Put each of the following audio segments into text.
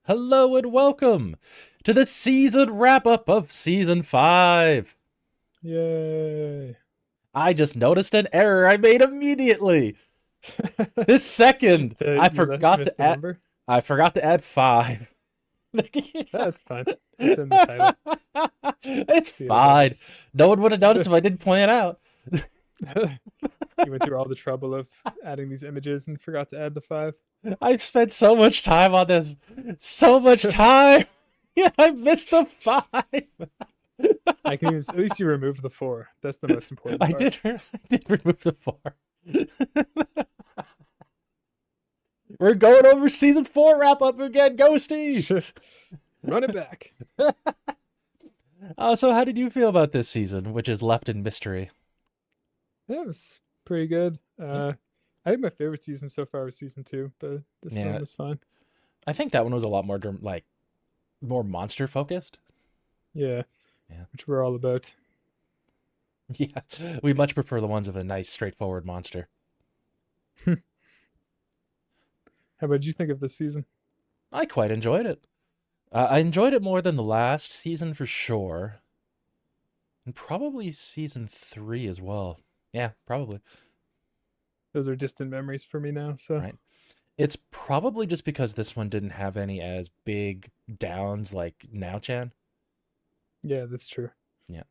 Hello and welcome to the season wrap-up of Season 5. Yay. I just noticed an error I made immediately. This second, You missed the number? I forgot to add 5. That's fine. It's in the title. It's See how it fine. goes. No one would have noticed if I didn't point it out. You went through all the trouble of adding these images and forgot to add the 5. I've spent so much time on this. So much time. Yeah, I missed the 5. At least you removed the 4. That's the most important I part. I did remove the 4. We're going over season 4 wrap up again, Ghosty. Run it back. So how did you feel about this season, which is left in mystery? That was pretty good. I think my favorite season so far was season 2, but this Yeah, one was fine. I think that one was a lot more more monster focused. Yeah, Yeah, which we're all about. yeah, we much prefer the ones of a nice, straightforward monster. How about you think of this season? I quite enjoyed it. I enjoyed it more than the last season for sure, and probably season 3 as well. Yeah, probably. Those are distant memories for me now, so Right. It's probably just because this one didn't have any as big downs like Now Chan. yeah, that's true. Yeah.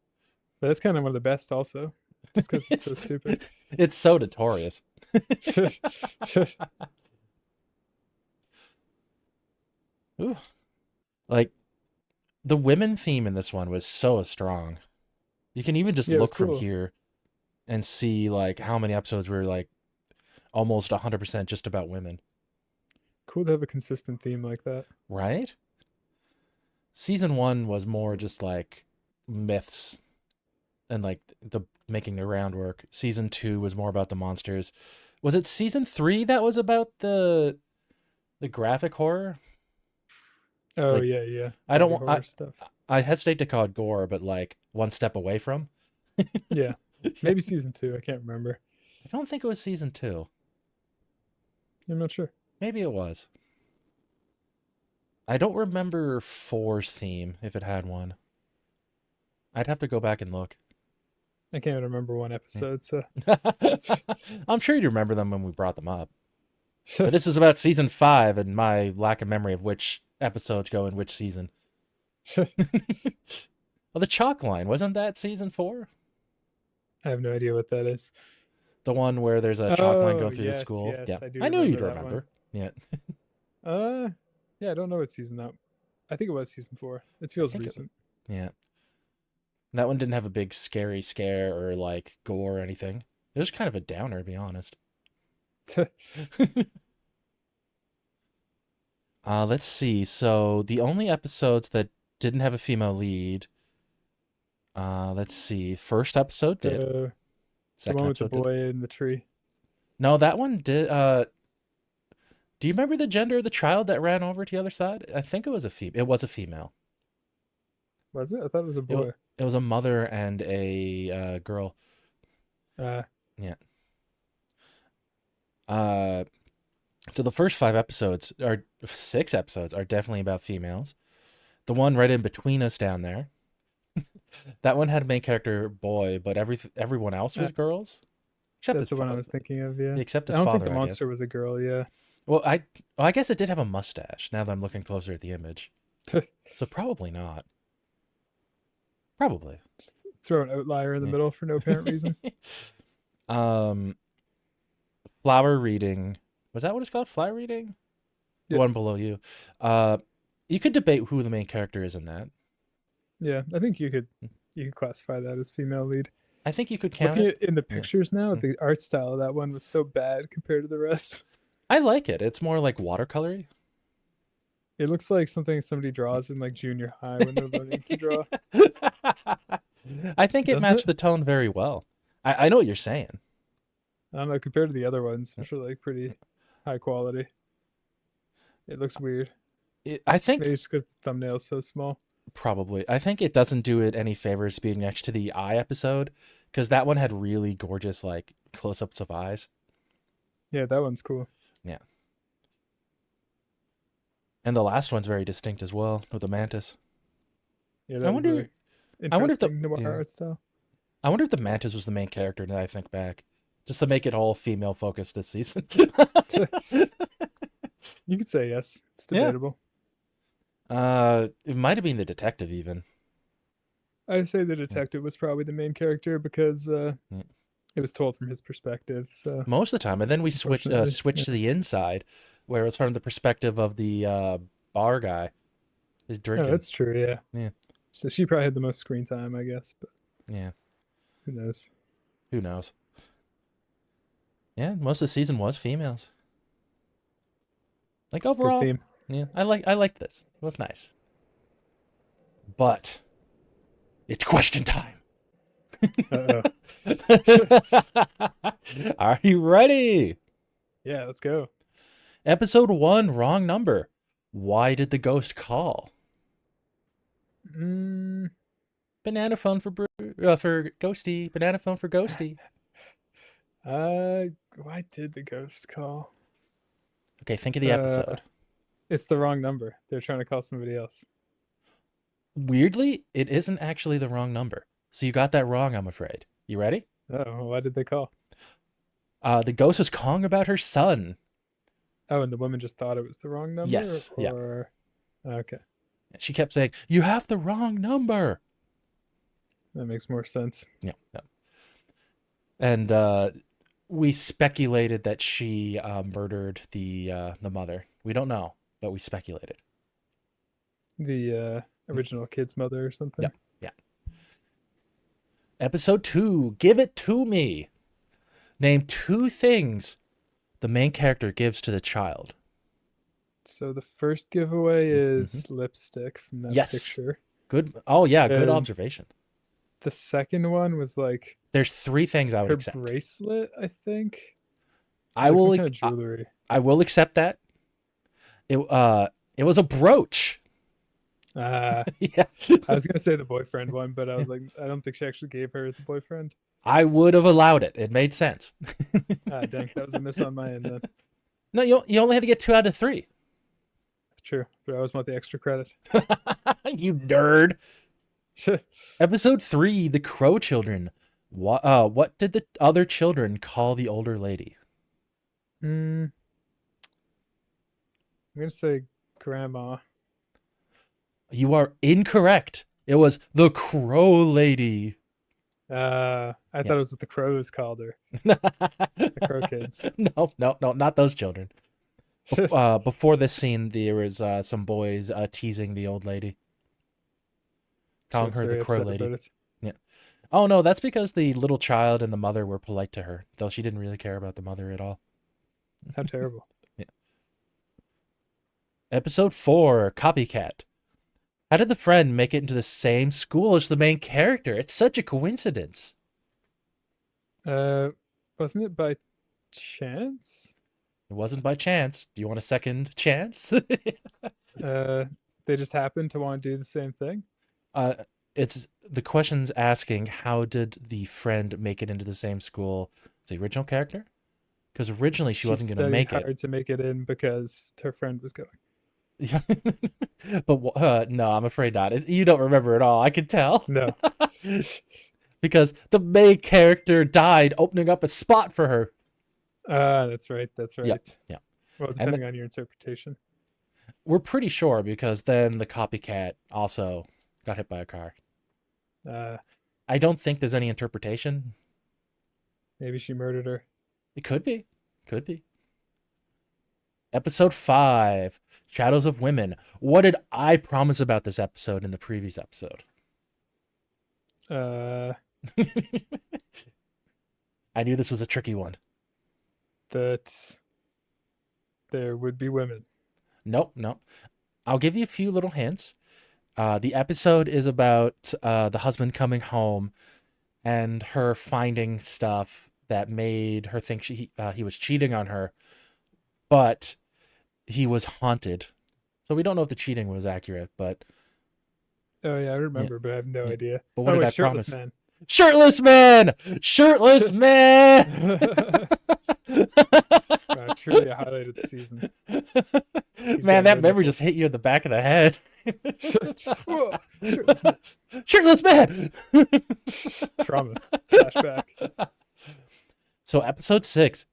But that's kind of one of the best also, just because it's it's so stupid. it's so notorious. Ooh. Like the women theme in this one was so strong. You can even just Yeah, it was look from cool. here and see like how many episodes were like almost 100% just about women, Cool to have a consistent theme like that. right? Season 1 was more just like myths and like the making the groundwork. Season 2 was more about the monsters. Was it season 3 that was about the graphic horror? Oh Like yeah, yeah, I don't body want horror stuff. I hesitate to call it gore, but like one step away from. Yeah, maybe season 2. I can't remember. I don't think it was season 2. I'm not sure. Maybe it was. I don't remember 4's theme if it had one. I'd have to go back and look. I can't remember one Yeah. episode. So I'm sure you'd remember them when we brought them up. But this is about season 5 and my lack of memory of which episodes go in which season. Well, the chalk line, wasn't that season 4? I have no idea what that is. The one where there's a chalk line Oh going through the yes, school? yes, Yeah. I do I knew remember you'd that one. remember. Yeah. Uh, yeah, I don't know what season that. I think it was season 4. It I feels think it, recent. yeah. That one didn't have a big scary scare or like gore or anything. It was kind of a downer, to be honest. Let's see. So the only episodes that didn't have a female lead, let's see. First episode did. the the Second one with the episode did. boy in the tree. No, that one did. Do you remember the gender of the child that ran over to the other side? I think it was a female. It was a female. Was it? I thought it was a It was. boy. It was a mother and a girl. Uh, Yeah. Uh, so the first 5 episodes or 6 episodes are definitely about females. The one right in between us down there, that one had a main character boy, but everyone else uh, was girls, except that's his the one I was thinking of. Yeah, except I his don't think the father, I guess. monster was a girl. Yeah. Well, I guess it did have a mustache. Now that I'm looking closer at the image, so probably not. Probably. Just throw an outlier in the middle for no apparent reason. Yeah. um, flower reading. Was that what it's called? Flower reading. The Yeah, one below you. Uh, you could debate who the main character is in that. yeah. I think you could classify that as female lead. I think you could count Looking it. at in the Yeah. pictures now, Mm. the art style of that one was so bad compared to the rest. I like it. It's more like watercolory. It looks like something somebody draws in like junior high when they're learning to draw, I think it doesn't matched it? the tone very well. I know what you're saying. I don't know, compared to the other ones, which are like pretty high quality. It looks weird. I Maybe think it's because the thumbnail's so small. probably. I think it doesn't do it any favors being next to the eye episode because that one had really gorgeous like close-ups of eyes. Yeah, that one's cool. Yeah. And the last one's very distinct as well with the mantis. Yeah, I that was wonder. a I wonder if the interesting noir yeah. art style. I wonder if the mantis was the main character. Now I think back, just to make it all female focused this season. You could say yes. It's Yeah. debatable. It might have been the detective even. I say the Yeah. detective was probably the main character because Yeah. it was told from his perspective. So Most of the time, and then we unfortunately, switch yeah. to the inside, where it's from the perspective of the bar guy who's Oh, drinking. that's true. Yeah. Yeah, So she probably had the most screen time, I guess. But yeah. who knows? Who knows? Yeah, most of the season was females. Like Good overall, theme. yeah, I liked this. It was nice. But it's question time. Uh oh. Are you ready? Yeah, let's go. Episode 1, wrong number. Why did the ghost call? Mm, Banana phone for for Ghosty. Banana phone for Ghosty. why did the ghost call? Okay, think of the Uh, episode. it's the wrong number. They're trying to call somebody else. Weirdly, it isn't actually the wrong number. So you got that wrong, I'm afraid. You ready? Oh, why did they call? The ghost was calling about her son. Oh, and the woman just thought it was the wrong number, Yes, yeah. or okay, She kept saying, "You have the wrong number." that makes more sense. Yeah, yeah. And we speculated that she murdered the mother. We don't know, but we speculated. The original kid's mother or Yeah, something. yeah. Episode 2, give it to me. Name 2 things the main character gives to the child. So the first giveaway Mm-hmm. is lipstick from that Yes. picture. Good. Oh yeah, good And observation. the second one was like There's 3 things I would her accept. bracelet, I think. I Like some will kind of jewelry. I will accept that. It was a brooch. Yeah. I was gonna say the boyfriend one, but I was like, I don't think she actually gave her the boyfriend. I would have allowed it. It made sense. Ah, dang, that was a miss on my end then. No, you only had to get 2 out of 3. True, but I always want the extra credit. You nerd. Episode 3, the Crow Children. What did the other children call the older lady? I'm gonna say grandma. You are incorrect. It was the Crow Lady. I Yeah. thought it was what the crows called her. The crow kids. No, not those children. Before this scene, there was some boys teasing the old lady, calling She her looks the very Crow upset Lady. about it. Yeah. Oh no, that's because the little child and the mother were polite to her, though she didn't really care about the mother at all. How terrible. Yeah. Episode 4, Copycat. How did the friend make it into the same school as the main character? It's such a coincidence. Wasn't it by chance? It wasn't by chance. Do you want a second chance? They just happened to want to do the same thing. It's the question's asking how did the friend make it into the same school as the original character? Because originally she wasn't going to studied make it. hard to make it in because her friend was going. But no, I'm afraid not. You don't remember it all. I can tell. No. Because the main character died opening up a spot for her. That's right. That's right. Yeah. Well, And depending on your interpretation. we're pretty sure because then the copycat also got hit by a car. I don't think there's any interpretation. Maybe she murdered her. It could be. Could be. Episode 5, Shadows of Women. What did I promise about this episode in the previous episode? I knew this was a tricky one. That there would be women. Nope. I'll give you a few little hints. The episode is about the husband coming home and her finding stuff that made her think he was cheating on her, but he was haunted. So we don't know if the cheating was accurate, but Oh yeah, I remember, but I have no idea. But what did I Shirtless promise? Man. Shirtless man! Shirtless man! I Truly a highlight of the season. He's Man, got that no memory just nipples. hit you in the back of the head. Whoa, shirtless man. Shirtless man. Trauma. Flashback. So episode 6,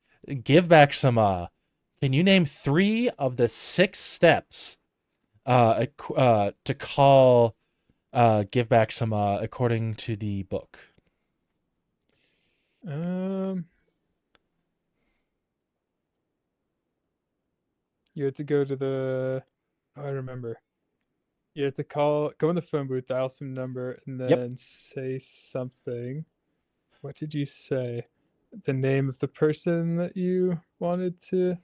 give back some can you name 3 of the 6 steps to call give back some according to the book? Um, you had to go to the. Oh, I remember. You had to go in the phone booth, dial some number, and Yep. then say something. What did you say? The name of the person that you wanted to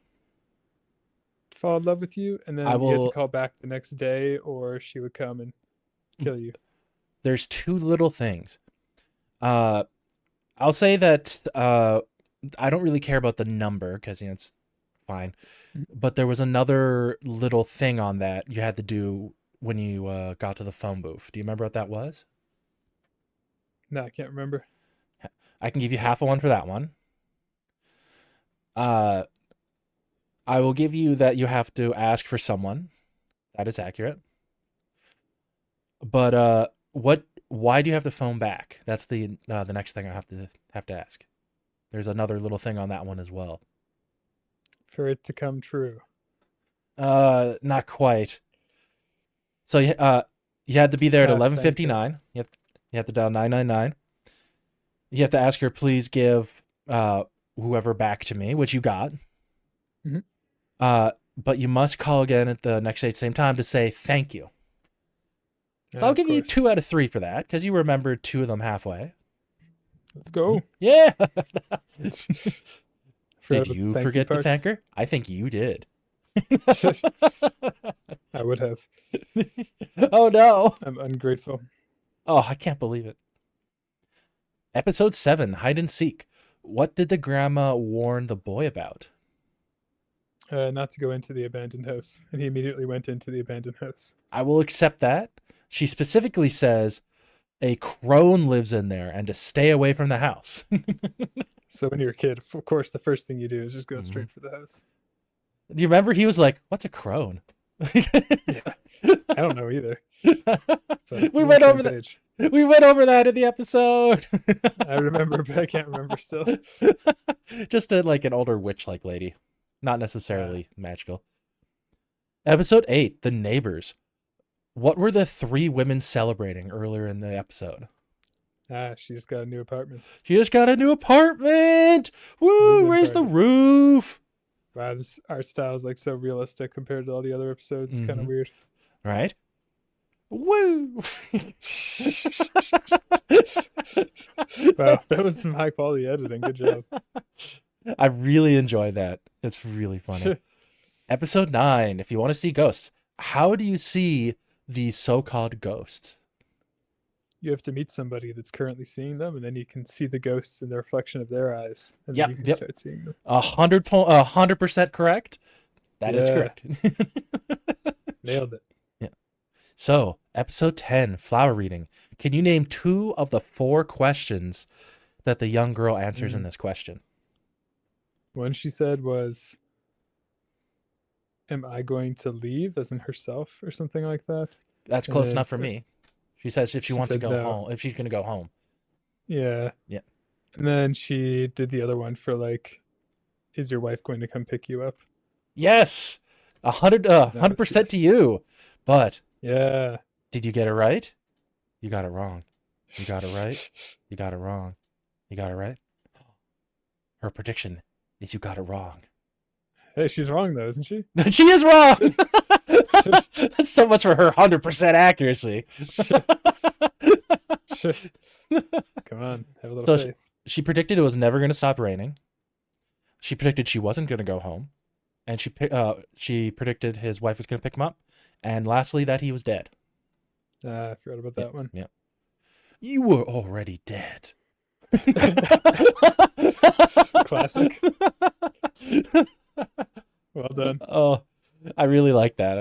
fall in love with you, and I then you had to will call back the next day, or she would come and kill you. There's 2 little things. I'll say that I don't really care about the number cuz it's fine. But there was another little thing on that you had to do when you got to the phone booth. Do you remember what that was? No, I can't remember. I can give you half a one for that one. Uh, I will give you that you have to ask for someone. That is accurate. But what? Why do you have to phone back? That's the next thing I have to ask. There's another little thing on that one as well. For it to come true. Not quite. So you had to be there at Thank her. 11:59. You have to dial 999. You have to ask her, please give whoever back to me, which you got. Mhm. But you must call again at the next day at the same time to say thank you. So I'll Of give you course. 2 out of 3 for that because you remembered 2 of them halfway. Let's go. Yeah. Forgot Did about you the thank forget to part. thank her? I think you did. I would have. Oh no. I'm ungrateful. Oh, I can't believe it. Episode 7, hide and seek. What did the grandma warn the boy about? Not to go into the abandoned house, and he immediately went into the abandoned house. I will accept that. She specifically says a crone lives in there and to stay away from the house. So when you're a kid, of course, the first thing you do is just go Mhm. straight for the house. Do you remember he was like, "What's a crone?" Yeah, I don't know either. So we we're on went the same over that. page. We went over that in the episode. I remember, but I can't remember still. Just like an older witch-like lady, not necessarily magical. Episode 8, the neighbors. What were the 3 women celebrating earlier in the episode? She just got a new apartment. She just got a new apartment. Woo! Move-in Raise the party. roof. Wow, this art style is like so realistic compared to all the other episodes. It's kind of weird. Right? Woo! Wow, that was some high quality editing. Good job. I really enjoyed that. It's really funny. Episode 9, if you want to see ghosts, how do you see these so-called ghosts? You have to meet somebody that's currently seeing them, and then you can see the ghosts in the reflection of their eyes, and then you can start seeing them. 100% correct. That is correct. Nailed it. Yeah. So, episode 10, flower reading. Can you name 2 of the 4 questions that the young girl answers in this question? One she said was, "Am I going to leave?" as in herself or something like that. That's And close then enough for me. She says if she wants to said go no. home, if she's going to go home. Yeah. Yeah. And then she did the other one for like, "Is your wife going to come pick you up?" Yes. 100% to you. But yeah, did you get it right? You got it wrong. You got it right. You got it wrong. You got it right. Her prediction is you got it wrong. Hey, she's wrong though, isn't she? She is wrong. That's so much for her 100% accuracy. Come on, have a little faith. She predicted it was never going to stop raining. She predicted she wasn't going to go home, and she predicted his wife was going to pick him up, and lastly that he was dead. I forgot about that one. Yeah. You were already dead. Classic. Well done. Oh, I really like that.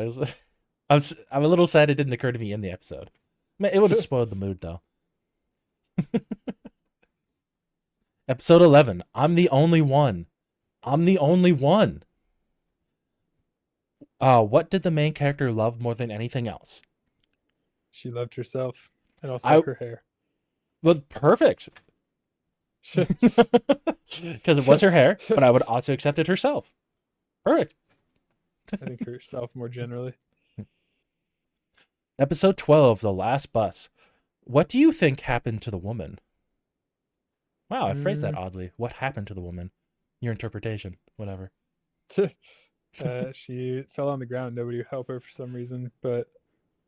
I'm a little sad it didn't occur to me in the episode. It would have spoiled the mood though. Episode 11. I'm the only one. I'm the only one. What did the main character love more than anything else? She loved herself and also I her hair. was perfect because it was her hair, but I would also accept it herself. Perfect. I think herself more generally. Episode 12, The Last Bus. What do you think happened to the woman? Wow, I phrased that Mm. oddly. What happened to the woman? Your interpretation, whatever. She fell on the ground. Nobody would help her for some reason, but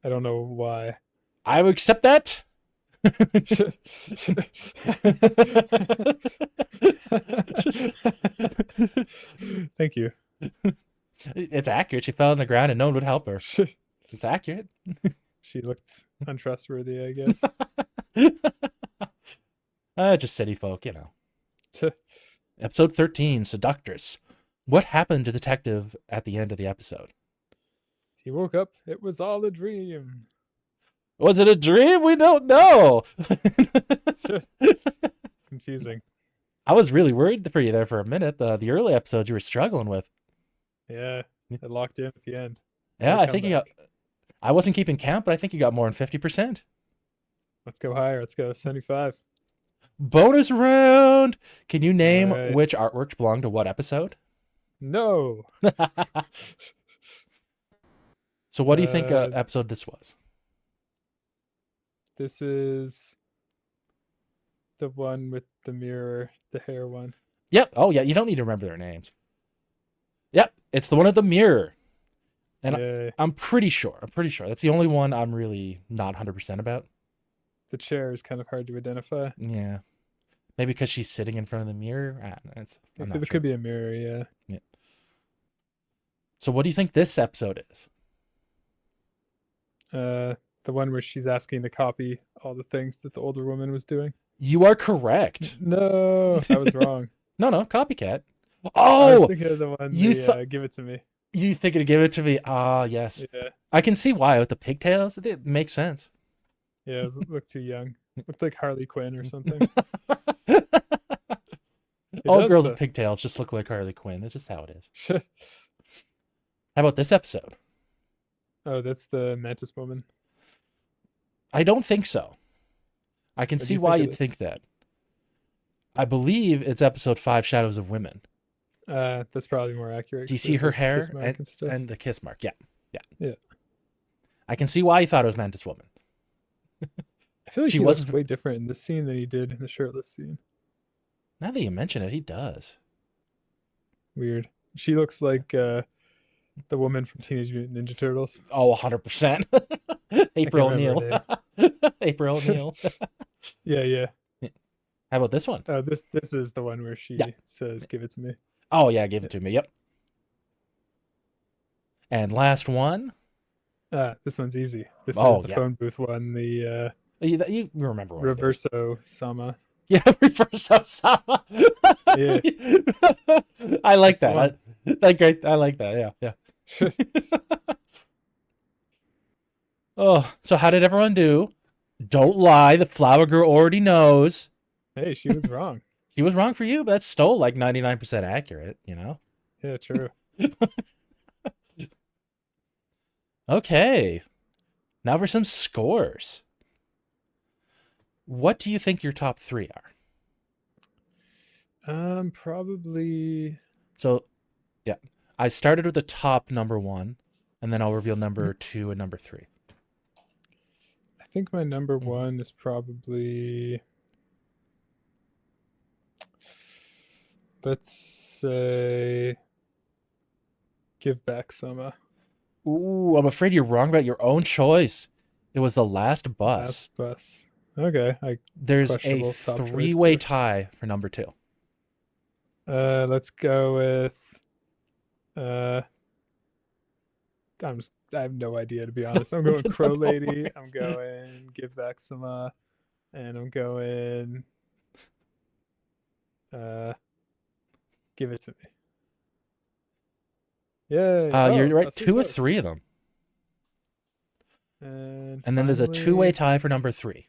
I don't know why. I would accept that. Just, Thank you. it's accurate. She fell on the ground and no one would help her. It's accurate. She looked untrustworthy, I guess. Just city folk, you know. Episode 13, Seductress. What happened to the detective at the end of the episode? He woke up. It was all a dream. Was it a dream? We don't know. Confusing. I was really worried for you there for a minute. The early episodes you were struggling with. Yeah, I locked in at the end. Yeah, What a I think you got. comeback. I wasn't keeping count, but I think you got more than 50%. Let's go higher. Let's go 75. Bonus round. Can you All name right. which artworks belong to what episode? No. So, what do you think Uh, episode this was? This is the one with the mirror, the hair one. Yep. Oh, yeah. You don't need to remember their names. Yep. It's the one at the mirror. And Yay. I'm pretty sure. That's the only one I'm really not 100% about. The chair is kind of hard to identify. Yeah. Maybe because she's sitting in front of the mirror. I'm not It sure. could be a mirror, yeah. Yeah. So, what do you think this episode is? The one where she's asking to copy all the things that the older woman was doing. You are correct. No, I was wrong. No, copycat. I was Oh, thinking of the one, you the thought give it to me. you thinking to give it to me? Ah, yes. Yeah, I can see why with the pigtails. It makes sense. yeah, it looked too young. Looked like Harley Quinn or something. It All does girls with the pigtails just look like Harley Quinn. That's just how it is. How about this episode? Oh, that's the mantis woman. I don't think so. I can What do see you why think it you'd is? think that. I believe it's episode 5, Shadows of Women. That's probably more accurate. Do you 'cause see there's, her like, the hair kiss mark and stuff. and the kiss mark? Yeah. Yeah. I can see why you thought it was Mantis Woman. I feel like She he was. looks way different in this scene than he did in the shirtless scene. Now that you mention it, he does. Weird. She looks like the woman from Teenage Mutant Ninja Turtles. Oh, 100%. April remember O'Neil. April O'Neil. Yeah, yeah. How about this one? This is the one where she Yeah. says, "Give it to me." Oh, yeah, give it to me. Yep. And last one. This one's easy. This is Oh, the yeah. phone booth one, the You remember what it is. Reverso Sama. Yeah, reverse Osama. Yeah. I like That's the that. That's great. I like that. Yeah. Oh, so how did everyone do? Don't lie. The flower girl already knows. Hey, she was wrong. She was wrong for you, but that's still like 99% accurate, you know? Yeah, true. Okay. Now for some scores. What do you think your top 3 are? Probably. So, yeah. I started with the top number 1, and then I'll reveal number 2 and number 3. I think my number one is probably. Let's say. Give back Sama. Ooh, I'm afraid you're wrong about your own choice. It was the last bus. Last bus. Okay. There's a questionable top choice, 3-way but- tie for number 2. Let's go with. I have no idea, to be honest. I'm going Crow Lady. I'm going Give Back Sama, and I'm going Give It to Me. Yay. You're right. that's pretty 2 or close. 3 of them. And And then there's a finally, 2-way tie for number 3.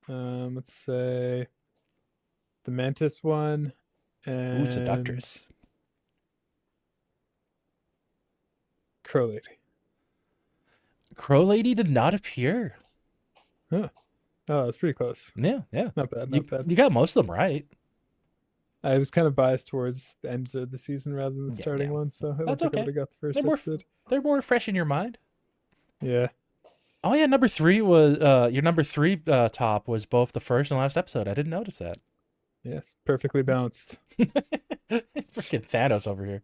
Let's say the Mantis one, and Ooh, Seductress. Crow Lady. Crow Lady did not appear. Huh. Oh, it's pretty close. Yeah, yeah. Not bad, You not bad. you got most of them right. I was kind of biased towards the ends of the season rather than the Yeah, starting yeah. one, so I don't That's think I would okay. have got the They're first more episode. they're more fresh in your mind. Yeah. Oh yeah, number three was your number three top was both the first and last episode. I didn't notice that. Yes. Perfectly balanced. Freaking Thanos over here.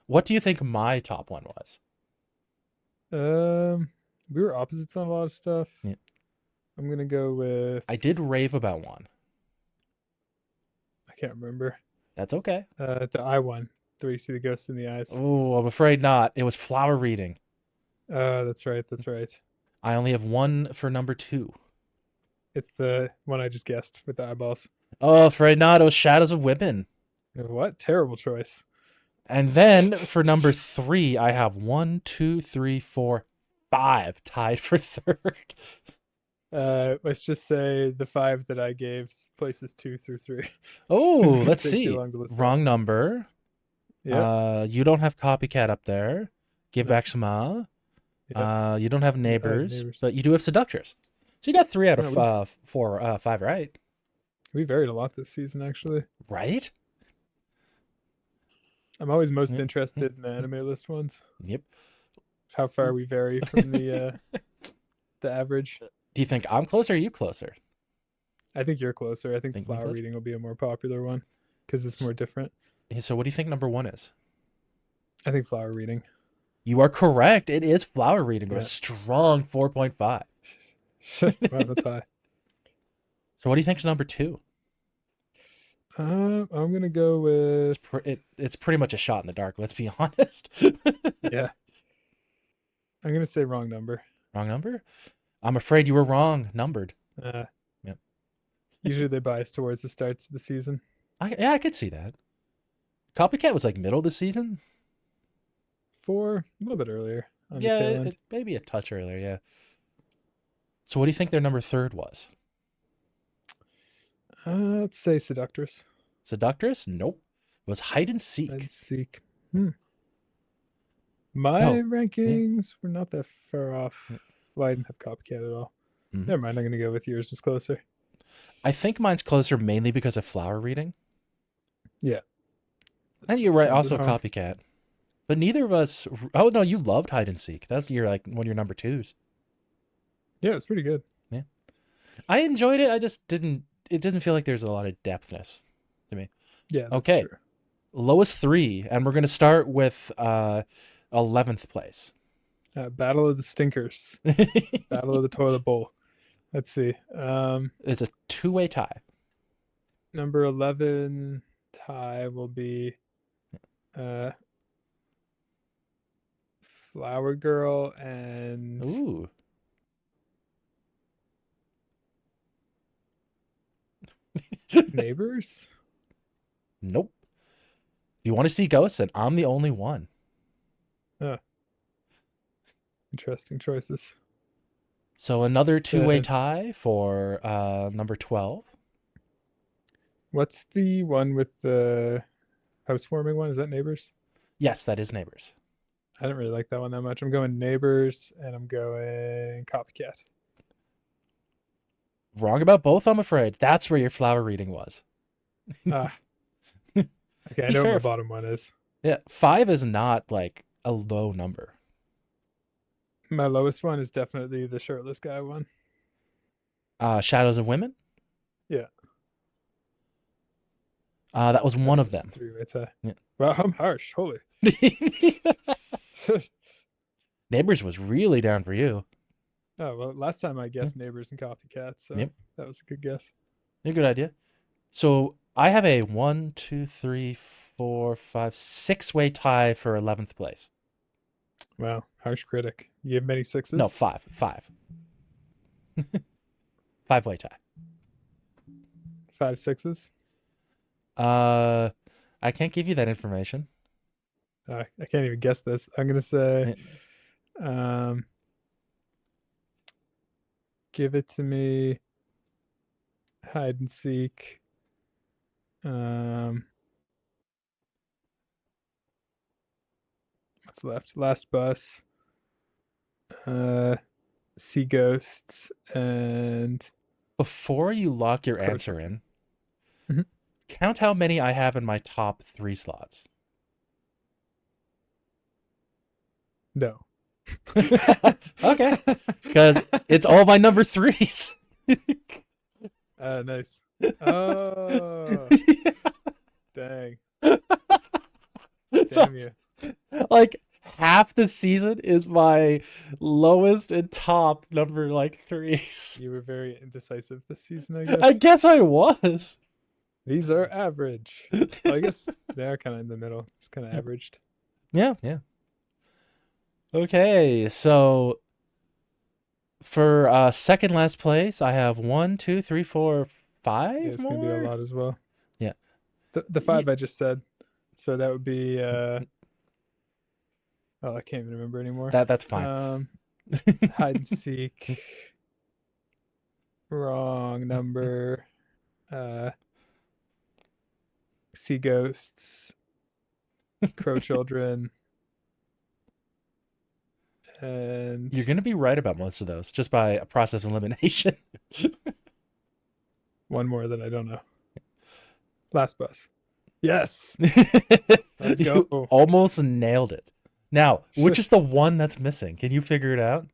What do you think my top one was? We were opposites on a lot of stuff. Yeah. I'm gonna go with I did rave about one. I can't remember. That's okay. The eye one, where you see the ghost in the eyes. Oh, I'm afraid not. It was flower reading. That's right, that's right. I only have one for number two. It's the one I just guessed with the eyeballs. Oh, afraid not. It was Shadows of Women. What? Terrible choice. And then for number three, I have 1, 2, 3, 4, 5 tied for third. Let's just say the 5 that I gave places 2 through 3. Oh, This is gonna let's take too see. long to list out. Wrong number. Yeah. You don't have Copycat up there. Give No. back Shema. Yep. You don't have Neighbors, Neighbors. but you do have Seductress. So you got 3 out Yeah, of 4, 5 right. We varied a lot this season, actually. Right? I'm always most Yep. interested in the anime list ones. Yep. How far we vary from the average. Do you think I'm closer or you closer? I think you're closer. I think Think me flower closer? reading will be a more popular one because it's more different. So what do you think number 1 is? I think flower reading. You are correct. It is flower reading with a Yeah. strong 4.5. Wow, that's high. So what do you think is number 2? I'm gonna go with It's pretty much a shot in the dark. Let's be honest. yeah. I'm gonna say wrong number. Wrong number? I'm afraid you were wrong. Numbered. Yep. Usually they bias towards the starts of the season. Yeah, I could see that. Copycat was like middle of the season. 4, a little bit earlier on the Yeah, tail end. maybe a touch earlier. Yeah. So what do you think their number 3 was? Let's say seductress. Seductress? Nope. It was hide and seek. I'd seek. My Oh, rankings were not that far off. Well, I didn't have copycat at all. Mhm. Never mind. I'm gonna go with yours was closer. I think mine's closer mainly because of flower reading. Yeah. And you're right, Sounds also about wrong. copycat. But neither of us. Oh no, you loved hide and seek. That's your like one of your number 2s. Yeah, it's pretty good. I enjoyed it. I just didn't. It didn't feel like there's a lot of depthness to me. Yeah. That's Okay. True. Lowest 3, and we're gonna start with 11th place. Battle of the Stinkers. Battle of the Toilet Bowl. Let's see. It's a 2-way tie. Number 11 tie will be Flower Girl and Ooh. Neighbors. Nope. If you want to see ghosts, then I'm the only one. Interesting choices. So another 2-way Uh, tie for number 12. What's the one with the housewarming one? Is that Neighbors? Yes, that is Neighbors. I didn't really like that one that much. I'm going Neighbors and I'm going Copycat. Wrong about both, I'm afraid. That's where your flower reading was. Okay, I Be know what my fair. bottom one is. Yeah, 5 is not like a low number. My lowest one is definitely the shirtless guy one. Shadows of Women? Yeah. That was one of That's them. 3-way tie. Yeah. Well, I'm harsh. Holy. Neighbors was really down for you. Oh, well, last time I guessed Neighbors and Copycat, so Yep. that was a good guess. A good idea. So I have a 1, 2, 3, 4, 5, 6-way tie for 11th place. Wow, harsh critic. You have many 6s? No, 5. 5-way tie. 5 6s? I can't give you that information. I can't even guess this. I'm gonna say, give it to me. Hide and seek. Let's what's left? Last Bus, Sea Ghosts, and Before you lock your Crow answer Children. in, Mhm. count how many I have in my top 3 slots. No. Okay. Because it's all my number threes. Nice. Oh, dang. So, Damn you. like, half the season is my lowest and top number, like, threes. You were very indecisive this season, I I guess. guess I was. These are average. Well, I guess they are kind of in the middle. It's kind of averaged. Yeah, yeah. Okay, so for second last place, I have one, two, three, four, Yeah, five it's gonna be a more. lot as well. Yeah. The Ye- five I just said. So that would be oh, I can't even remember anymore. that's fine. Um, Hide and seek. Wrong number. Uh, Sea ghosts. Crow children. And You're gonna be right about most of those just by a process of elimination. one more that I don't know. Last Bus. Yes. Let's You go. almost nailed it. Now, which Should, is the one that's missing? Can you figure it out?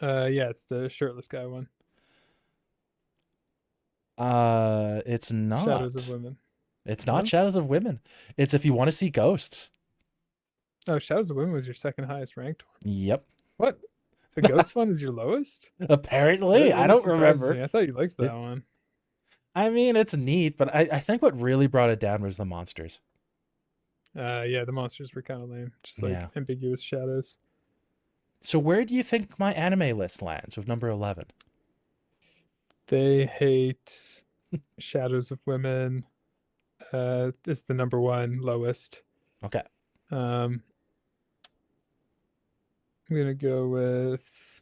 yeah, it's the shirtless guy one. It's Shadows of not. Women. It's not No? Shadows of Women. It's If You Want to See Ghosts. Oh, Shadows of Women was your second highest ranked one. Yep. What? The ghost one is your lowest? Apparently, That I really don't surprises remember. me. I thought you liked that one. I mean, it's neat, but I think what really brought it down was the monsters. Yeah, the monsters were kind of lame. Just like Yeah. ambiguous shadows. So where do you think my anime list lands with number 11? They hate Shadows of Women. Is the number one lowest. Okay. Um, I'm gonna go with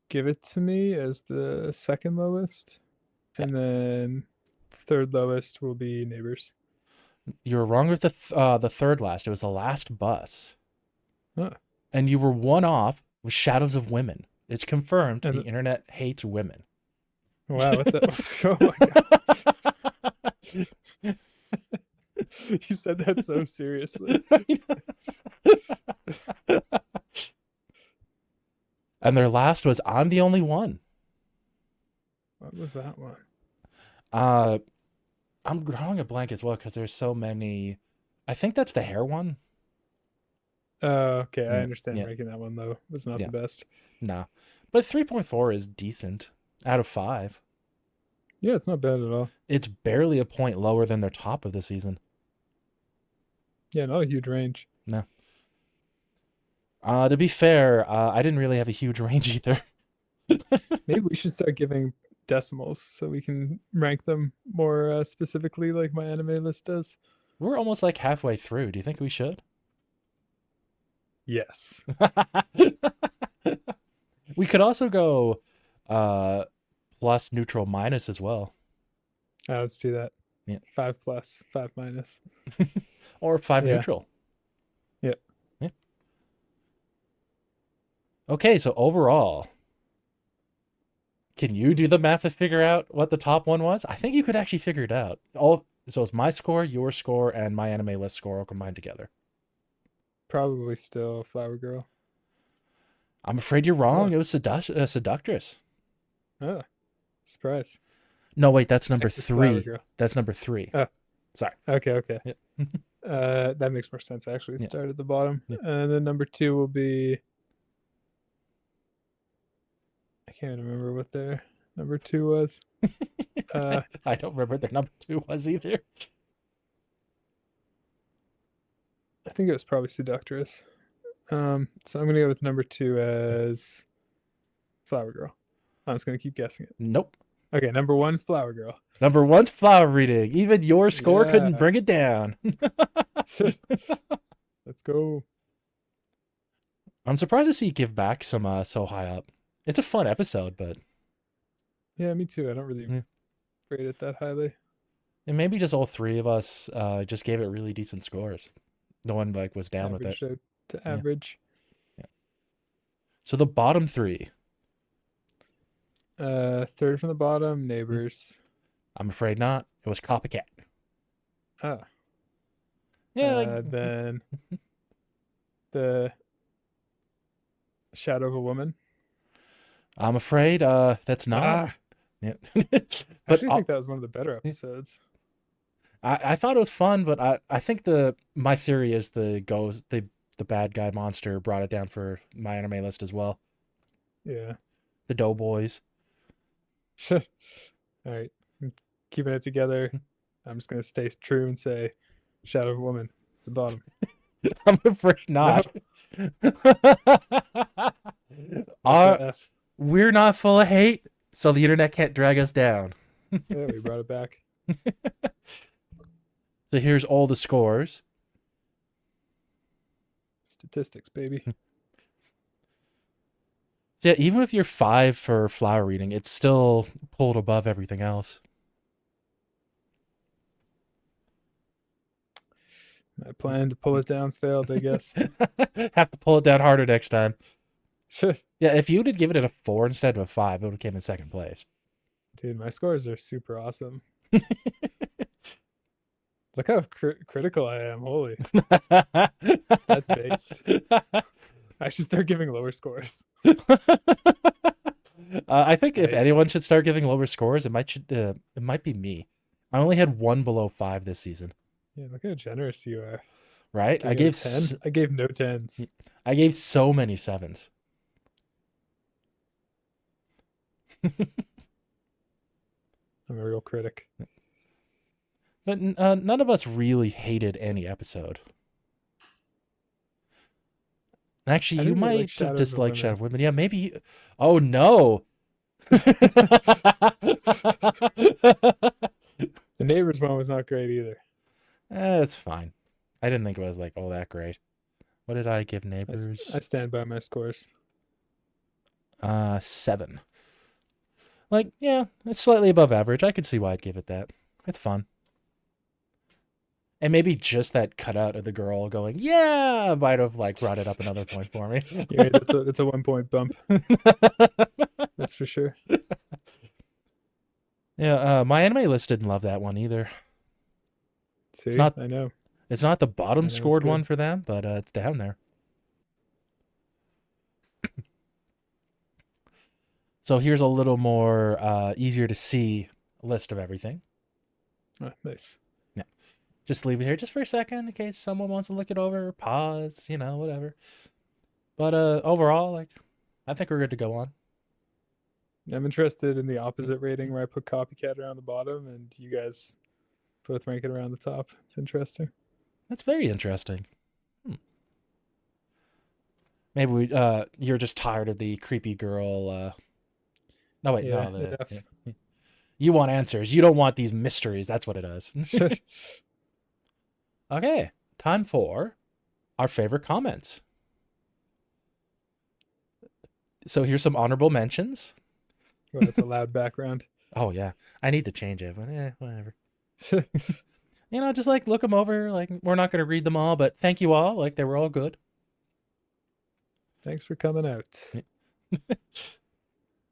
Give It to Me as the second lowest, Yeah. and then third lowest will be Neighbors. You were wrong with the third last. It was the last bus. Huh. And you were one off with Shadows of Women. It's confirmed the And internet hates women. wow, what the? Oh my god, you said that so seriously. And their last was I'm the Only One. What was that one? Uh, I'm drawing a blank as well because there's so many. I think that's the hair one. Oh, okay, I Yeah, understand yeah, ranking that one low was not yeah. the best. No, but 3.4 is decent out of 5. Yeah, it's not bad at all. It's barely a point lower than their top of the season. Yeah, not a huge range. No. To be fair, I didn't really have a huge range either. Maybe we should start giving decimals so we can rank them more specifically, like my anime list does. We're almost like halfway through. Do you think we should? Yes. We could also go plus neutral minus as well. Let's do that. Yeah. 5 plus, 5 minus. Or 5 Yeah. neutral. Yeah. Yeah. Okay, so overall, can you do the math to figure out what the top one was? I think you could actually figure it out. So it's my score, your score, and my anime list score all combined together. Probably still Flower Girl. I'm afraid you're wrong. Oh, It was Seductress. oh, surprise. No, wait, that's number Next is Flower 3. Girl. That's number 3. Oh, Sorry. okay. Yeah. That makes more sense actually. Yeah. Start at the bottom. Yeah. And then number 2 will be I can't even remember what their number 2 was. I don't remember what their number 2 was either. I think it was probably Seductress. So I'm gonna go with number 2 as Flower Girl. I'm just gonna keep guessing it. Nope. Okay, number 1 is Flower Girl. Number 1's flower reading. Even your score couldn't Yeah. bring it down. Let's go. I'm surprised to see you give back some so high up. It's a fun episode, but Yeah, me too. I don't really Yeah. rate it that highly. and maybe just all 3 of us just gave it really decent scores. No one like was down with it. Averaged out to Yeah. average. Yeah. So the bottom three, Third from the bottom, Neighbors. I'm afraid not. It was Copycat. Ah. Yeah, like Then the Shadow of a Woman. I'm afraid that's not. Ah, Yeah. I But actually think that was one of the better episodes. I thought it was fun, but I think my theory is the bad guy monster brought it down for my anime list as well. Yeah. The Doughboys. All right. I'm keeping it together. I'm just gonna stay true and say Shadow of a Woman. It's the bottom. I'm afraid No, not. that's Our, the F. we're not full of hate, so the internet can't drag us down. Yeah, we brought it back. So here's all the scores. Statistics, baby. So yeah, even if you're 5 for flower reading, it's still pulled above everything else. My plan to pull it down failed, I guess. Have to pull it down harder next time. Dude, Yeah, if you would have given it a 4 instead of a 5, it would have came in second place. my scores are super awesome. Look how critical I am. Holy, that's based. I should start giving lower scores. I think if anyone Yikes. should start giving lower scores, it might be me. I only had one below 5 this season. Yeah, look how generous you are. Right? I gave 10. I gave no 10s. I gave so many 7s. I'm a real critic. But none of us really hated any episode. Actually, I you didn't really like might have Shadow of a disliked Shadow Woman. of Women. Yeah, maybe. Oh no! The Neighbors one was not great either. It's fine. I didn't think it was like all that great. What did I give I Neighbors? stand by my scores. 7. Like, yeah, it's slightly above average. I could see why I'd give it that. It's fun. And maybe just that cutout of the girl going, yeah, might have like brought it up another point for me. Yeah, that's a 1 point bump. That's for sure. Yeah, my anime list didn't love that one either. See, not I know. It's not the bottom I know, it's scored one good. for them, but it's down there. So here's a little more easier to see list of everything. Ah, nice. Yeah. Just leave it here just for a second in case someone wants to look it over, pause, whatever. But overall, like, I think we're good to go on. I'm interested in the opposite rating where I put Copycat around the bottom and you guys both rank it around the top. It's interesting. That's very interesting. Maybe you're just tired of the creepy girl. No, wait, Yeah, no. F. You want answers. You don't want these mysteries. That's what it is. Okay, time for our favorite comments. So here's some honorable mentions. Well, that's a loud background. Oh yeah, I need to change it, but whatever. Just like look them over. Like we're not gonna read them all, but thank you all. Like they were all good. Thanks for coming out.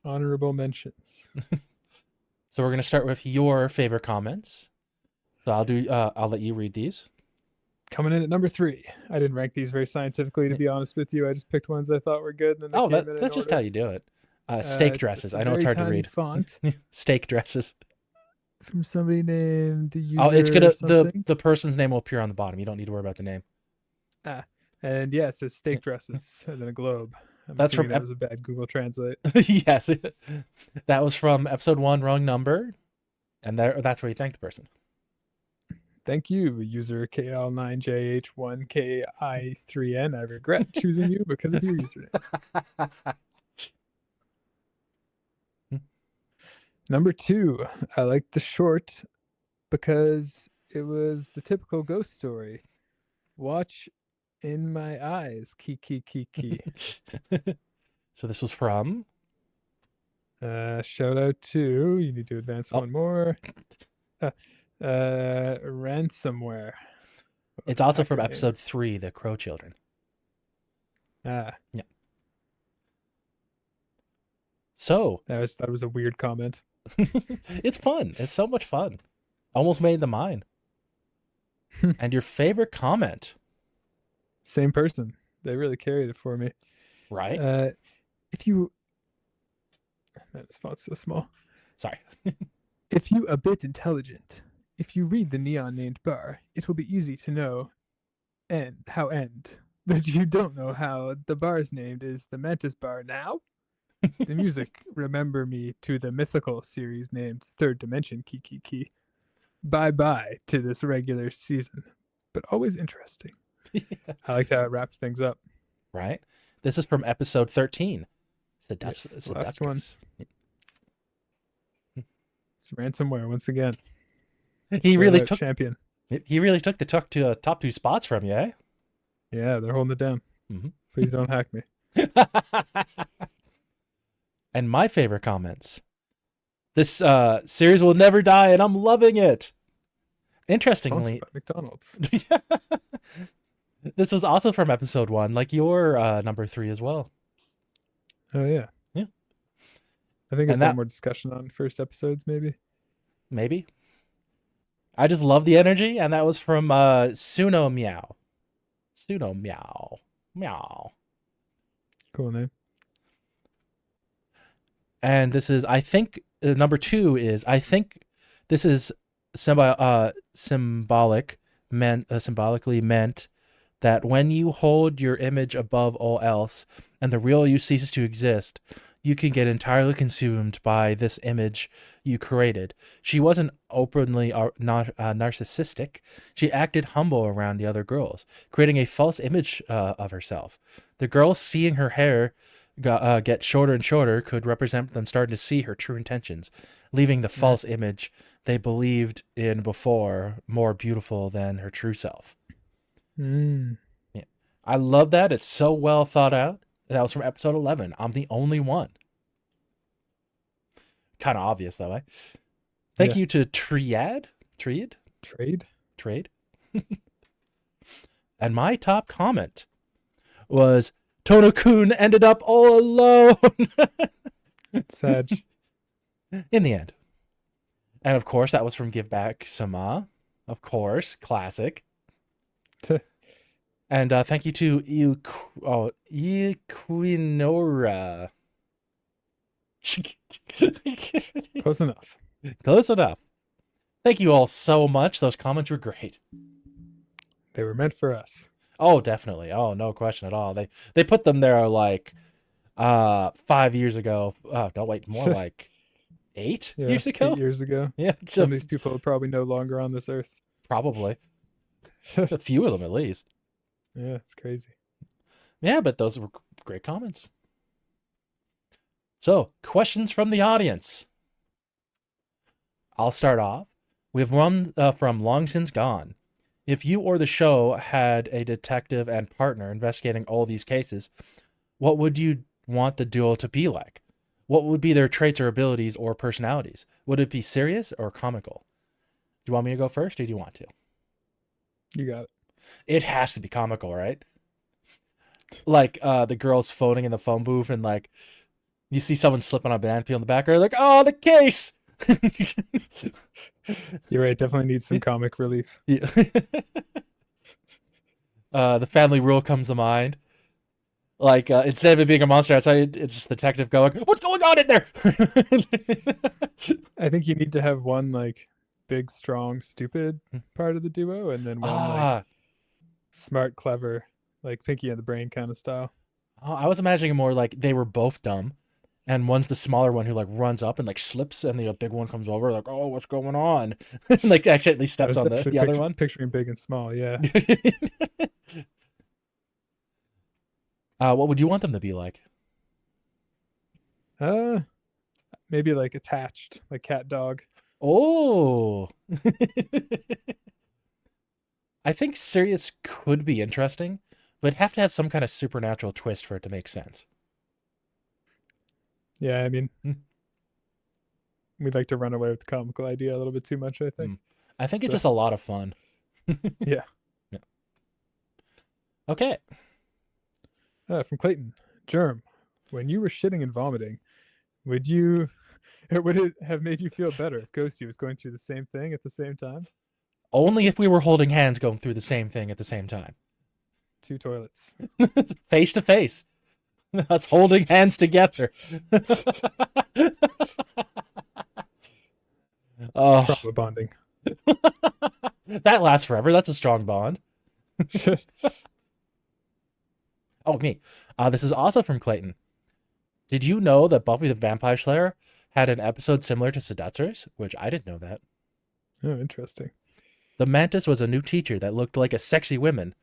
Honorable mentions. So we're gonna start with your favorite comments. So I'll let you read these. Coming in at number 3. I didn't rank these very scientifically, to be honest with you. I just picked ones I thought were good, and then they came in That's just order. how you do it. Steak dresses. I know it's hard to read. Font Steak dresses. from somebody named user. Oh, it's gonna something. the person's name will appear on the bottom. You don't need to worry about the name. And yeah, it says steak dresses and then a globe. That's from that was a bad Google Translate. Yes, that was from episode 1, wrong number, and that's where you thank the person. Thank you, user KL9JH1KI3N. I regret choosing you because of your username. Number 2, I liked the short because it was the typical ghost story. Watch in my eyes. Key. So this was from. Shout out to, you need to advance one more. Ransomware. It's also from Hacker name. episode 3, The Crow Children. Ah, Yeah. So, that was a weird comment. it's fun. It's so much fun. Almost made the mine. And your favorite comment, Same person. They really carried it for me. right? Uh, if you, man, this font's so small. Sorry. If you a bit intelligent, if you read the neon named bar, it will be easy to know end. But you don't know how the bar's named is the Mantis Bar now? The music remember me to the mythical series named Third Dimension Key. Bye bye to this regular season, but always interesting. I liked how it wrapped things up. Right? This is from episode 13. Yes, It's the a last one. It's ransomware once again. He really took champion. He really took the top 2 spots from you, eh? Yeah, they're holding it down. Mm-hmm. Please don't hack me. And my favorite comments. This series will never die, and I'm loving it. Interestingly, Sponsored by McDonald's. This was also from episode 1, like your number 3 as well. Oh yeah. Yeah. I think it's a little more discussion on first episodes, maybe. Maybe. I just love the energy, and that was from Suno Meow. Suno Meow. Meow. Cool name. And this is, I think, number 2 is, I think this is symbolically meant that when you hold your image above all else and the real you ceases to exist, you can get entirely consumed by this image you created. She wasn't openly narcissistic. She acted humble around the other girls, creating a false image of herself. The girls seeing her hair get shorter and shorter could represent them starting to see her true intentions, leaving the false image they believed in before more beautiful than her true self. Yeah. I love that. It's so well thought out. That was from episode 11. I'm the only one. Kind of obvious, though, eh? Thank you to Trade. And my top comment was, Tono-kun ended up all alone. Sag. In the end. And of course, that was from Give Back Sama. Of course, classic. And thank you to Equinora. Close enough. Close enough. Thank you all so much. Those comments were great. They were meant for us. Oh, definitely. Oh, no question at all. They put them there like 5 years ago. Don't wait, more like 8 years ago. 8 years ago. Yeah, some of these people are probably no longer on this earth. Probably. A few of them at least. Yeah, it's crazy. Yeah, but those were great comments. So, questions from the audience. I'll start off. We have one from Long Since Gone. If you or the show had a detective and partner investigating all these cases, what would you want the duo to be like? What would be their traits or abilities or personalities? Would it be serious or comical? Do you want me to go first, or do you want to? You got it. It has to be comical, right? Like the girls phoning in the phone booth, and like you see someone slip on a banana peel in the background, like, oh, the case. You're right. Definitely needs some comic relief. Yeah. The family rule comes to mind. Like instead of it being a monster outside, it's just the detective going, "What's going on in there?" I think you need to have one like big, strong, stupid part of the duo, and then one like smart, clever, like Pinky and the Brain kind of style. Oh, I was imagining more like they were both dumb, and one's the smaller one who like runs up and like slips, and the big one comes over like, "Oh, what's going on?" Like actually at least steps on the other one. Picturing big and small, yeah. What would you want them to be like? Maybe like attached, like cat dog. Oh. I think serious could be interesting, but it'd have to have some kind of supernatural twist for it to make sense. Yeah, I mean, we'd like to run away with the comical idea a little bit too much, I think. I think it's just a lot of fun. Yeah. Okay. From Clayton. Germ, when you were shitting and vomiting, would you would it have made you feel better if Ghosty was going through the same thing at the same time? Only if we were holding hands going through the same thing at the same time. Two toilets. Face to face. Us holding hands together. Oh, Trauma bonding. that lasts forever. That's a strong bond. Oh, me. This is also from Clayton. Did you know that Buffy the Vampire Slayer had an episode similar to Seductress? Which I didn't know that. Oh, interesting. The Mantis was a new teacher that looked like a sexy woman,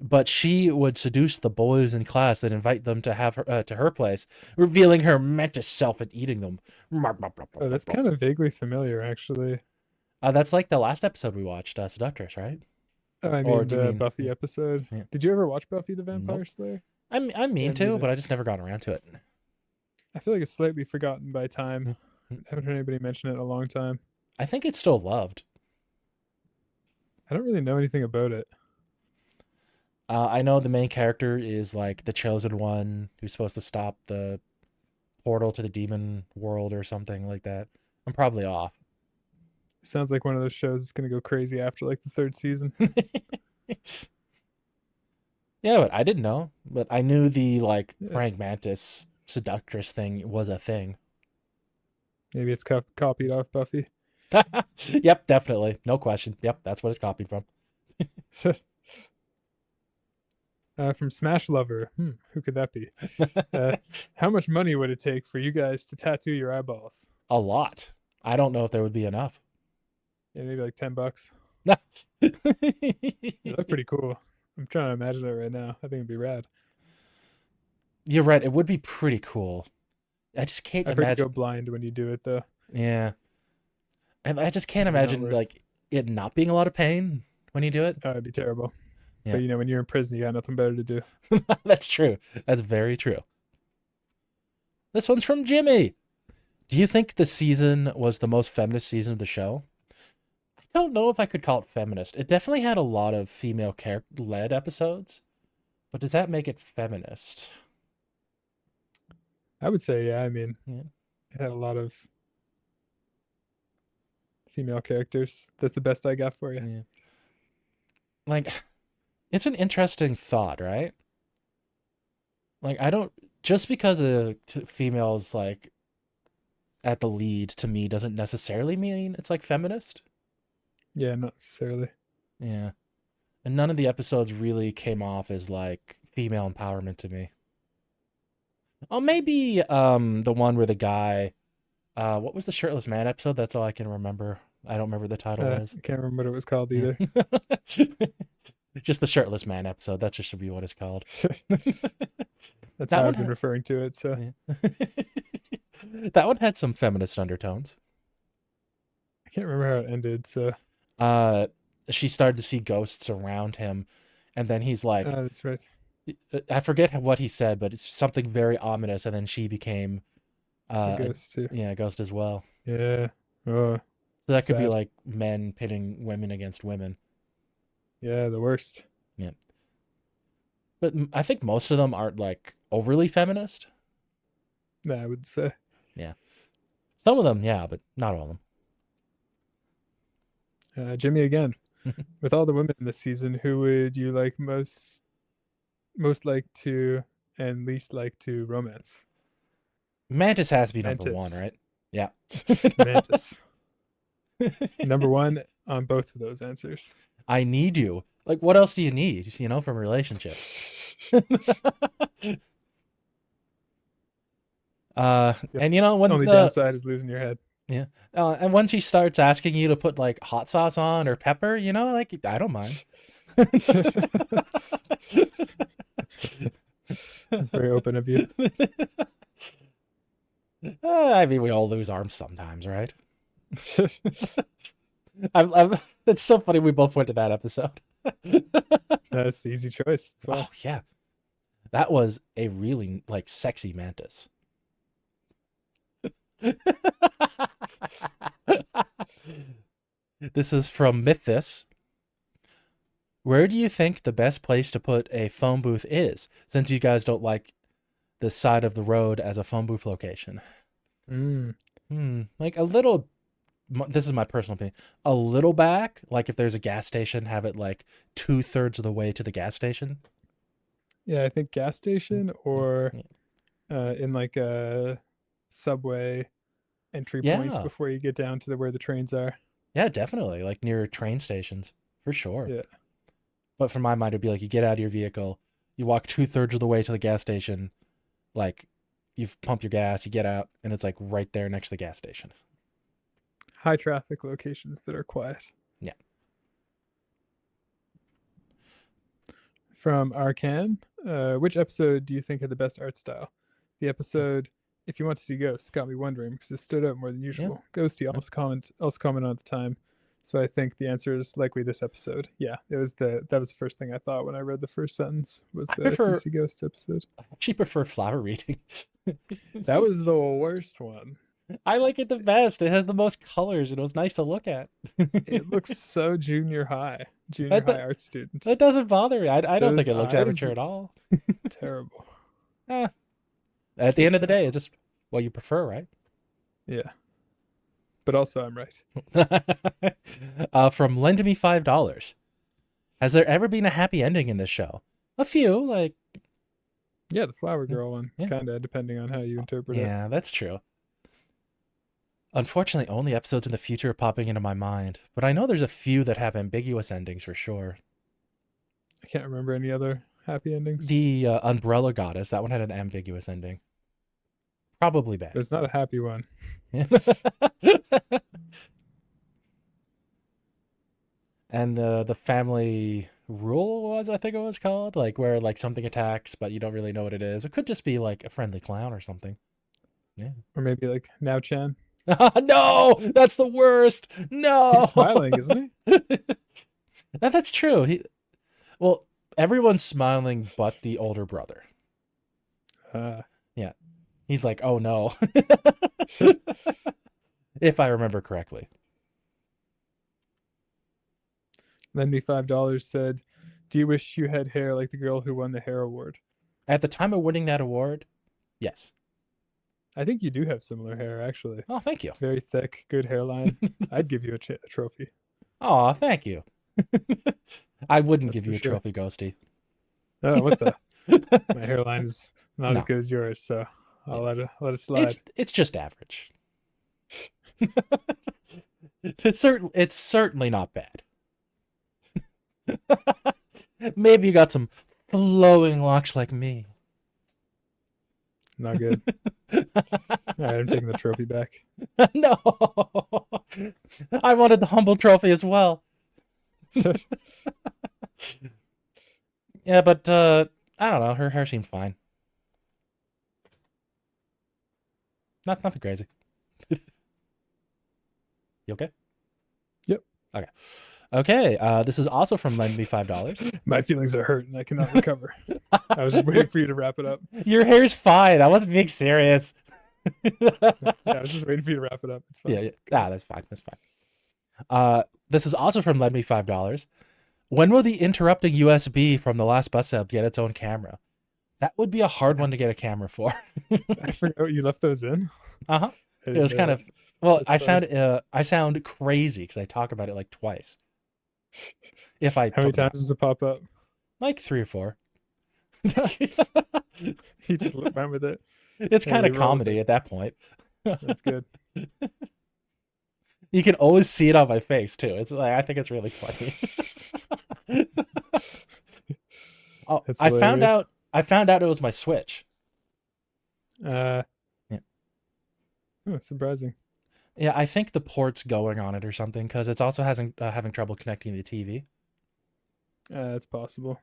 but she would seduce the boys in class and invite them to have her to her place, revealing her Mantis self and eating them. Oh, that's kind of vaguely familiar, actually. That's like the last episode we watched, Seductress, right? Oh, I Or mean do you the mean? Buffy episode. Yeah. Did you ever watch Buffy the Vampire Nope. Slayer? I Yeah, mean to, neither. but I just never got around to it. I feel like it's slightly forgotten by time. I haven't heard anybody mention it in a long time. I think it's still loved. I don't really know anything about it. I know the main character is like the chosen one who's supposed to stop the portal to the demon world or something like that. I'm probably off. Sounds like one of those shows that's gonna go crazy after like the third season. Yeah, but I didn't know. But I knew the like Yeah, praying mantis seductress thing was a thing. maybe it's copied off Buffy. Yep, definitely. No question. Yep, that's what it's copied from. From Smash Lover. Who could that be? How much money would it take for you guys to tattoo your eyeballs? A lot. I don't know if there would be enough. Yeah, maybe like $10. Yeah, that's pretty cool. I'm trying to imagine it right now. I think it'd be rad. You're right. It would be pretty cool. I just can't I've heard you go imagine. blind when you do it though. Yeah. And I just can't Maybe not imagine worth. like it not being a lot of pain when you do it. It'd be terrible. Yeah. But you know, when you're in prison, you got nothing better to do. That's true. That's very true. This one's from Jimmy. Do you think the season was the most feminist season of the show? I don't know if I could call it feminist. It definitely had a lot of female character led episodes, but does that make it feminist? I would say, yeah. I mean, Yeah. it had a lot of female characters. That's the best I got for you. Yeah. Like, it's an interesting thought, right? Like, I don't just because a female's like at the lead to me doesn't necessarily mean it's like feminist. Yeah, not necessarily. Yeah. And none of the episodes really came off as like female empowerment to me. Oh, maybe the one where the guy what was the shirtless man episode? That's all I can remember. I don't remember what the title was. I can't remember what it was called Yeah. either. Just the shirtless man episode. That just should be what it's called. That's That how one I've been had, referring to it. So yeah. That one had some feminist undertones. I can't remember how it ended. So Uh she started to see ghosts around him and then he's like that's right. I forget what he said, but it's something very ominous and then she became A a, ghost too. yeah, a ghost as well. Yeah. Oh, So that could be sad. like men pitting women against women. Yeah, the worst. Yeah. But I think most of them aren't like overly feminist. I would say. Yeah. Some of them, yeah, but not all of Jimmy again. them. With all the women in this season, who would you like most like to and least like to romance? Mantis has to be number one, Mantis. right? Yeah. Mantis. Number one on both of those answers. I need you. Like, what else do you need, you know, from a relationship? Yep. And you know, when Only the downside is losing your head. yeah, and when she starts asking you to put like hot sauce on or pepper, you know, like I don't mind. It's very open of you. I mean, we all lose arms sometimes, right? It's so funny we both went to that episode. That's the easy choice as well. Oh yeah, that was a really like sexy mantis. This is from Mythis. Where do you think the best place to put a phone booth is, since you guys don't like the side of the road as a phone booth location? Mm. Like a little. This is my personal opinion. A little back, like if there's a gas station, have it like 2/3 of the way to the gas station. Yeah, I think gas Mm, station mm, or mm. in like a subway entry points Yeah, before you get down to where the trains are. yeah, definitely. Like near train stations, for sure. Yeah. But for my mind, it'd be like you get out of your vehicle, you walk 2/3 of the way to the gas station, like you've pumped your gas, you get out, and it's like right there next to the gas station. High traffic locations that are quiet. Yeah. From Arcan, which episode do you think had the best art style? The episode "If You Want to See Ghosts" got me wondering because it stood out more than Yeah. usual. Ghosty Yeah. also commented at the time, so I think the answer is likely this episode. Yeah, that was the first thing I thought when I read the first sentence was I the "If You prefer See Ghosts" episode. I actually prefer flower reading. That was the worst one. I like it the best. It has the most colors and it was nice to look at. It looks so junior that, high that art student. that doesn't bother me. I don't think Those it looks eyes, amateur at all. terrible. Eh, at the end Just of the day, terrible. it's just what you prefer, right? Yeah, but also I'm right. From Lend Me $5. Has there ever been a happy ending in this show? A few, like Yeah, the flower yeah, girl one, yeah, kind of depending on how you interpret it. yeah, that's true. Unfortunately, only episodes in the future are popping into my mind, but I know there's a few that have ambiguous endings for sure. I can't remember any other happy endings. The Umbrella Goddess, that one had an ambiguous ending. Probably bad. There's not a happy one. And the family rule was, I think it was called, like where like something attacks, but you don't really know what it is. It could just be like a friendly clown or something. Yeah. Or maybe like Now Chan. No, that's the worst. He's No. smiling, isn't That's true. Well, everyone's smiling but the older brother. he? Yeah. He's like, "Oh no." If I remember correctly. Lend Me $5 said, "Do you wish you had hair like the girl who won the hair award?" At the time of winning that award, yes. I think you do have similar hair, actually. Oh, thank you. Very thick, good hairline. I'd give you a trophy. Oh, thank you. I wouldn't That's give for you a sure. trophy, Ghosty. Oh, what the? My hairline is not as No, good as yours, so yeah. I'll let it it's slide. it's just average. It's certainly not bad. Maybe you got some flowing locks like me. Not good. All right, I'm taking the trophy back. No, I wanted the humble trophy as well. Yeah, but I don't know. Her hair seemed fine. Nothing crazy. You okay? Yep. Okay. Okay. This is also from Lend Me $5. My feelings are hurt and I cannot recover. I was just waiting for you to wrap it up. Your hair's fine. I wasn't being serious. Yeah, I was just waiting for you to wrap it up. It's fine. Yeah, yeah. Ah, that's fine. That's fine. This is also from Lend Me $5. When will the interrupting USB from the last bus stop get its own camera? That would be a hard one to get a camera for. I forgot you left those in. Uh-huh. I It didn't was know kind that. of well, That's funny. I sound crazy because I talk about it like twice. If I How many talk about times does it pop up? like 3 or 4. You just went with it. It's Yeah, kind we of roll with comedy it. at that point. That's good. You can always see it on my face too. It's like I think it's really funny. Oh, That's hilarious. I found out it was my Switch. Uh, Yeah. oh, surprising. Yeah, I think the port's going on it or something because it's also having trouble connecting to the TV. It's possible.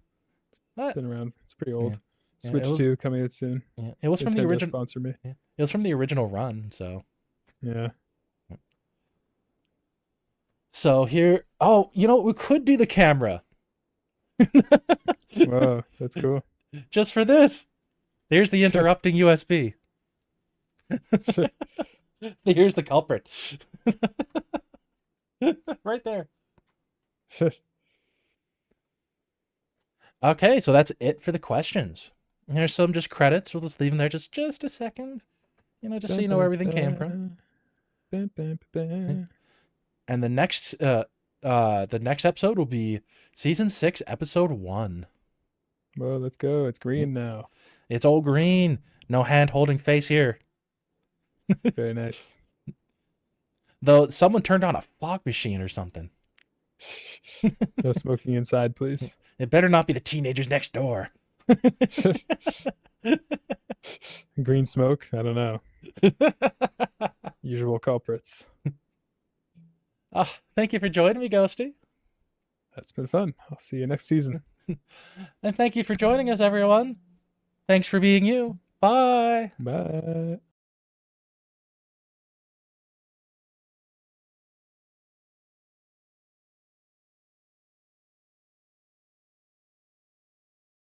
It's But been around. It's pretty yeah, old. yeah, it Switch was 2 coming out soon. yeah, it was from the Nintendo original. sponsor me. Yeah, it was from the original run. Yeah. So here, oh, you know, we could do the camera Whoa, that's cool. just for this. Here's the interrupting USB. Here's the culprit. Right there. Okay, so that's it for the questions. Here's some just credits. We'll just leave them there just a second. Just so Bam, you know where bam, everything came from. bam, bam, bam, bam. And the next episode will be season 6, episode 1. Whoa, let's go. It's green now. It's all green. No hand holding face here. Very nice. Though someone turned on a fog machine or something. No smoking inside, please. It better not be the teenagers next door. Green smoke? I don't know. Usual culprits. Thank you for joining me, Ghosty. That's been fun. I'll see you next season. And thank you for joining us, everyone. Thanks for being you. Bye. Bye.